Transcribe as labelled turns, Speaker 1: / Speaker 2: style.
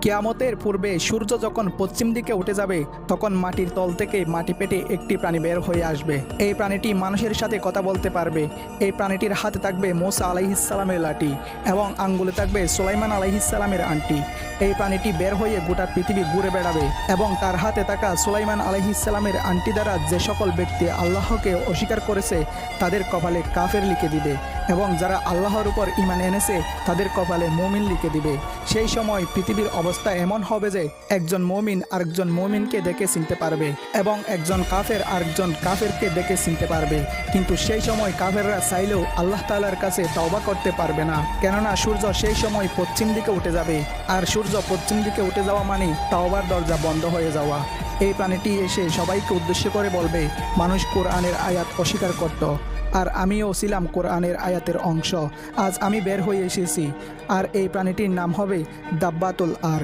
Speaker 1: কিয়ামতের পূর্বে সূর্য যখন পশ্চিম দিকে উঠে যাবে তখন মাটির তল থেকে মাটি পেটে একটি প্রাণী বের হয়ে আসবে। এই প্রাণীটি মানুষের সাথে কথা বলতে পারবে। এই প্রাণীটির হাতে থাকবে মুসা আলাইহিসসালামের লাঠি এবং আঙ্গুলে থাকবে সুলাইমান আলাইহিসসালামের আংটি। এই প্রাণীটি বের হয়ে গোটা পৃথিবী ঘুরে বেড়াবে এবং তার হাতে থাকা সুলাইমান আলাইহিসসালামের আংটি দ্বারা যে সকল ব্যক্তি আল্লাহকে অস্বীকার করেছে তাদের কপালে কাফের লিখে দিবে এবং যারা আল্লাহর উপর ঈমান এনেছে তাদের কপালে মুমিন লিখে দিবে। সেই সময় পৃথিবীর অবস্থা এমন হবে যে একজন মুমিন আরেকজন মুমিনকে দেখে চিনতে পারবে এবং একজন কাফের আরেকজন কাফেরকে দেখে চিনতে পারবে। কিন্তু সেই সময় কাফেররা চাইলেও আল্লাহ তাআলার কাছে তওবা করতে পারবে না, কেননা সূর্য সেই সময় পশ্চিম দিকে উঠে যাবে, আর সূর্য পশ্চিম দিকে উঠে যাওয়া মানে তওবার দরজা বন্ধ হয়ে যাওয়া। এই প্রাণীটি এসে সবাইকে উদ্দেশ্য করে বলবে, মানুষ কোরআনের আয়াত অস্বীকার করত, আর আমিও ছিলাম কোরআনের আয়াতের অংশ। আজ আমি বের হয়ে এসেছি, আর এই প্রাণীটির নাম হবে দাব্বাতুল আর।